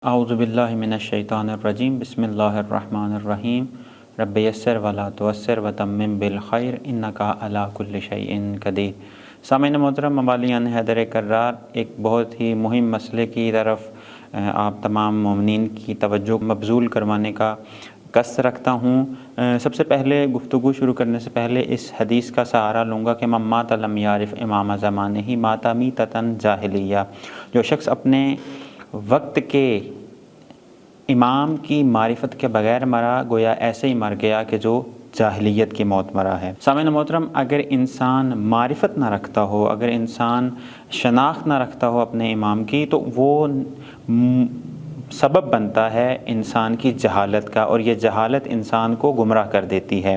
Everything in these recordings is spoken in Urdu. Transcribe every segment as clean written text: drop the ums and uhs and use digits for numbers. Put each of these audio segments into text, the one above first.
اعوذ باللہ من الشیطان الرجیم بسم اللہ الرحمن الرحیم رب یسر ولا تعسر وتمم بالخیر انک علی کل شیء قدیر۔ سامعین محترم، مبالغان حیدر کرار، ایک بہت ہی مہم مسئلے کی طرف آپ تمام مومنین کی توجہ مبذول کروانے کا قصد رکھتا ہوں۔ سب سے پہلے گفتگو شروع کرنے سے پہلے اس حدیث کا سہارا لوں گا کہ من مات لم یعرف امام زمانہ مات میتۃ جاہلیہ۔ جو شخص اپنے وقت کے امام کی معرفت کے بغیر مرا، گویا ایسے ہی مر گیا کہ جو جاہلیت کی موت مرا ہے۔ سامعین محترم، اگر انسان معرفت نہ رکھتا ہو، اگر انسان شناخت نہ رکھتا ہو اپنے امام کی، تو وہ سبب بنتا ہے انسان کی جہالت کا، اور یہ جہالت انسان کو گمراہ کر دیتی ہے۔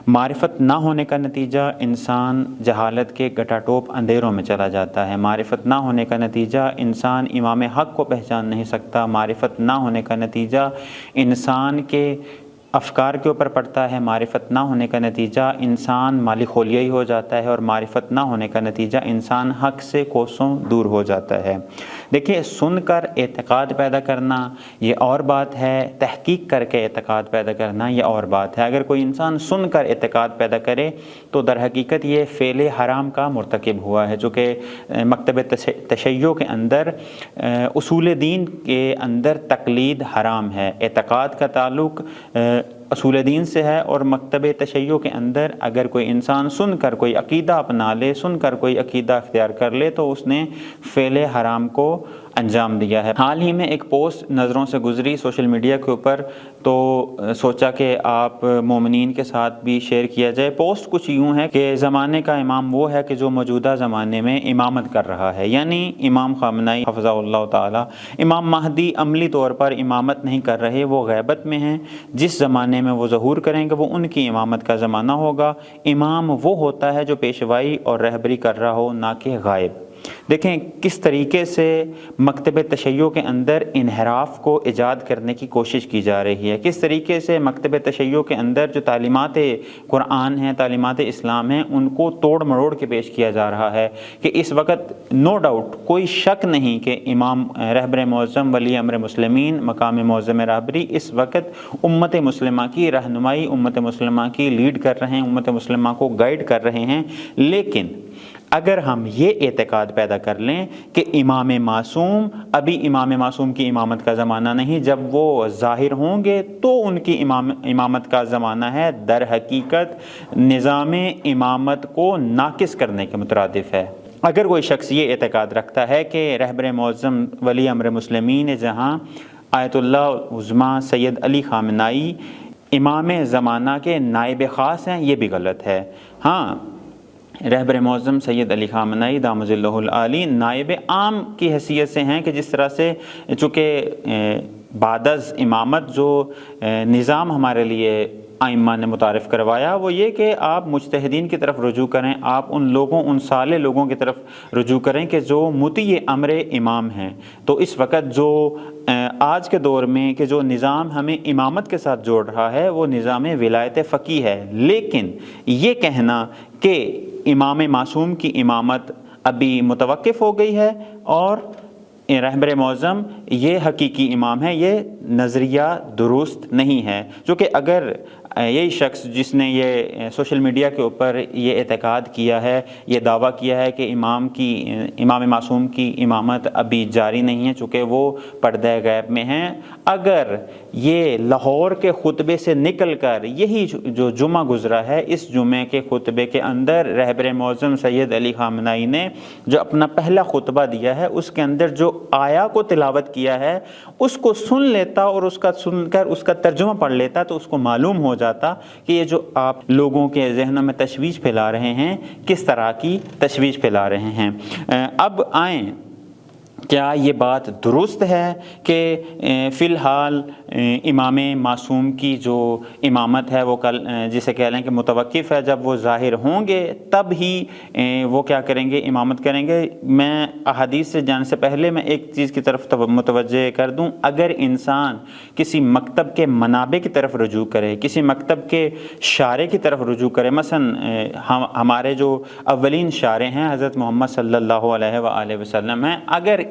معرفت نہ ہونے کا نتیجہ انسان جہالت کے گٹاٹوپ اندھیروں میں چلا جاتا ہے۔ معرفت نہ ہونے کا نتیجہ انسان امام حق کو پہچان نہیں سکتا۔ معرفت نہ ہونے کا نتیجہ انسان کے افکار کے اوپر پڑتا ہے۔ معرفت نہ ہونے کا نتیجہ انسان مالی خولیائی ہو جاتا ہے، اور معرفت نہ ہونے کا نتیجہ انسان حق سے کوسوں دور ہو جاتا ہے۔ دیکھیے، سن کر اعتقاد پیدا کرنا یہ اور بات ہے، تحقیق کر کے اعتقاد پیدا کرنا یہ اور بات ہے۔ اگر کوئی انسان سن کر اعتقاد پیدا کرے تو در حقیقت یہ فعل حرام کا مرتکب ہوا ہے، جو کہ مکتب تشیع کے اندر اصول دین کے اندر تقلید حرام ہے۔ اعتقاد کا تعلق اصول دین سے ہے، اور مکتب تشیع کے اندر اگر کوئی انسان سن کر کوئی عقیدہ اپنا لے، سن کر کوئی عقیدہ اختیار کر لے، تو اس نے فعل حرام کو انجام دیا ہے۔ حال ہی میں ایک پوسٹ نظروں سے گزری سوشل میڈیا کے اوپر، تو سوچا کہ آپ مومنین کے ساتھ بھی شیئر کیا جائے۔ پوسٹ کچھ یوں ہے کہ زمانے کا امام وہ ہے کہ جو موجودہ زمانے میں امامت کر رہا ہے، یعنی امام خامنہ ای حفظہ اللہ تعالی۔ امام مہدی عملی طور پر امامت نہیں کر رہے، وہ غیبت میں ہیں۔ جس زمانے میں وہ ظہور کریں گے وہ ان کی امامت کا زمانہ ہوگا۔ امام وہ ہوتا ہے جو پیشوائی اور رہبری کر رہا ہو، نہ کہ غائب۔ دیکھیں کس طریقے سے مکتب تشیع کے اندر انحراف کو ایجاد کرنے کی کوشش کی جا رہی ہے، کس طریقے سے مکتب تشیع کے اندر جو تعلیمات قرآن ہیں، تعلیمات اسلام ہیں، ان کو توڑ مروڑ کے پیش کیا جا رہا ہے کہ اس وقت نو ڈاؤٹ، کوئی شک نہیں کہ امام رہبر معظم ولی امر مسلمین مقام معظم رہبری اس وقت امت مسلمہ کی رہنمائی، امت مسلمہ کی لیڈ کر رہے ہیں، امت مسلمہ کو گائیڈ کر رہے ہیں۔ لیکن اگر ہم یہ اعتقاد پیدا کر لیں کہ امام معصوم، ابھی امام معصوم کی امامت کا زمانہ نہیں، جب وہ ظاہر ہوں گے تو ان کی امامت کا زمانہ ہے، در حقیقت نظام امامت کو ناقص کرنے کے مترادف ہے۔ اگر کوئی شخص یہ اعتقاد رکھتا ہے کہ رہبر معظم ولی امر مسلمین جہاں آیت اللہ عظمیٰ سید علی خامنائی امام زمانہ کے نائب خاص ہیں، یہ بھی غلط ہے۔ ہاں، رہبر معظم سید علی خامنائی دام ظلہ العالی نائب عام کی حیثیت سے ہیں، کہ جس طرح سے چونکہ بعد از امامت جو نظام ہمارے لیے ائمہ نے متعارف کروایا، وہ یہ کہ آپ مجتہدین کی طرف رجوع کریں، آپ ان لوگوں، ان صالح لوگوں کی طرف رجوع کریں کہ جو مطیع امر امام ہیں۔ تو اس وقت جو آج کے دور میں کہ جو نظام ہمیں امامت کے ساتھ جوڑ رہا ہے، وہ نظام ولایت فقیہ ہے۔ لیکن یہ کہنا کہ امام معصوم کی امامت ابھی متوقف ہو گئی ہے اور رہبر معظم یہ حقیقی امام ہے، یہ نظریہ درست نہیں ہے۔ جو کہ اگر یہی شخص جس نے یہ سوشل میڈیا کے اوپر یہ اعتقاد کیا ہے، یہ دعویٰ کیا ہے کہ امام معصوم کی امامت ابھی جاری نہیں ہے چونکہ وہ پردہ غیب میں ہیں، اگر یہ لاہور کے خطبے سے نکل کر یہی جو جمعہ گزرا ہے، اس جمعے کے خطبے کے اندر رہبر معظم سید علی خامنائی نے جو اپنا پہلا خطبہ دیا ہے، اس کے اندر جو آیا کو تلاوت کیا ہے، اس کو سن لیتا اور اس کا سن کر اس کا ترجمہ پڑھ لیتا، تو اس کو معلوم ہو جاتا کہ یہ جو آپ لوگوں کے ذہنوں میں تشویش پھیلا رہے ہیں، کس طرح کی تشویش پھیلا رہے ہیں۔ اب آئیں، کیا یہ بات درست ہے کہ فی الحال امام معصوم کی جو امامت ہے وہ کل جسے کہہ لیں کہ متوقف ہے، جب وہ ظاہر ہوں گے تب ہی وہ کیا کریں گے، امامت کریں گے؟ میں احادیث سے جانے سے پہلے میں ایک چیز کی طرف متوجہ کر دوں۔ اگر انسان کسی مکتب کے منابع کی طرف رجوع کرے، کسی مکتب کے شارع کی طرف رجوع کرے، مثلا ہمارے جو اولین شارع ہیں حضرت محمد صلی اللہ علیہ وآلہ وسلم ہیں، اگر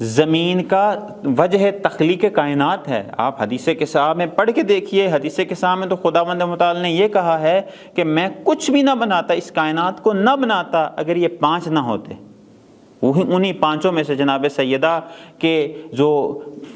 زمین کا وجہ تخلیق کائنات ہے۔ آپ حدیث کساء میں پڑھ کے دیکھیے، حدیث کساء میں تو خداوند متعال نے یہ کہا ہے کہ میں کچھ بھی نہ بناتا، اس کائنات کو نہ بناتا اگر یہ 5 نہ ہوتے۔ انہی 5 میں سے جناب سیدہ کے جو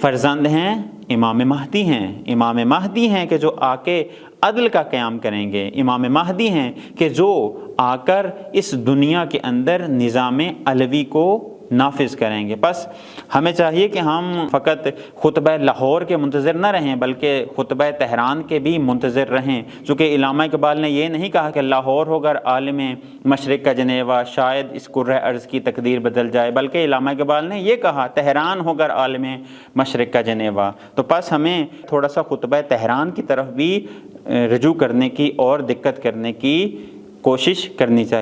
فرزند ہیں امام مہدی ہیں، امام مہدی ہیں کہ جو آ کے عدل کا قیام کریں گے، امام مہدی ہیں کہ جو آ کر اس دنیا کے اندر نظام علوی کو نافذ کریں گے۔ بس ہمیں چاہیے کہ ہم فقط خطبہ لاہور کے منتظر نہ رہیں بلکہ خطبہ تہران کے بھی منتظر رہیں، چونکہ علامہ اقبال نے یہ نہیں کہا کہ لاہور ہوگر عالم مشرق کا جنیوا شاید اس کرۂ ارض کی تقدیر بدل جائے، بلکہ علامہ اقبال نے یہ کہا تہران ہوگر عالم مشرق کا جنیوا۔ تو بس ہمیں تھوڑا سا خطبہ تہران کی طرف بھی رجوع کرنے کی اور دقت کرنے کی کوشش کرنی چاہیے۔